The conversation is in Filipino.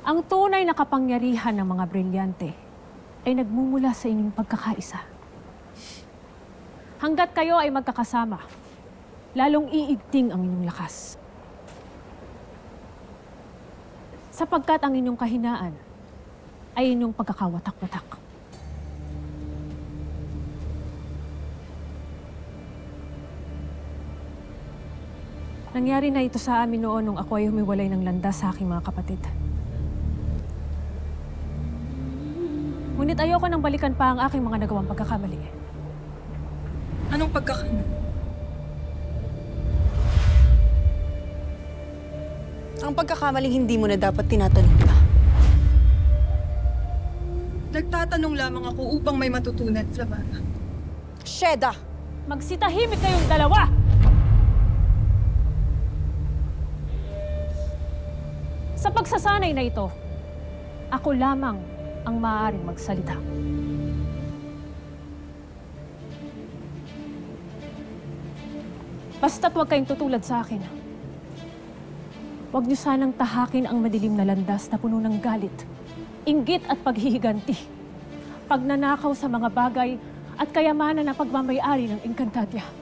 Ang tunay na kapangyarihan ng mga brilyante ay nagmumula sa inyong pagkakaisa. Hanggat kayo ay magkakasama, lalong iigting ang inyong lakas. Sapagkat ang inyong kahinaan ay inyong pagkakawatak-watak. Nangyari na ito sa amin noon nung ako ay humiwalay ng landas sa aking mga kapatid. Ngunit ayoko nang balikan pa ang aking mga nagawang pagkakamali. Anong pagkakamali? Ang pagkakamaling hindi mo na dapat tinatanong pa. Nagtatanong lamang ako upang may matutunan, Flamara. Sheda! Magsitahimik kayong dalawa! Sa pagsasanay na ito, ako lamang ang maaaring magsalita. Basta't huwag kayong tutulad sa akin. Huwag niyo sanang tahakin ang madilim na landas na puno ng galit, inggit at paghihiganti, pagnanakaw sa mga bagay at kayamanan na pagmamayari ng Encantadia.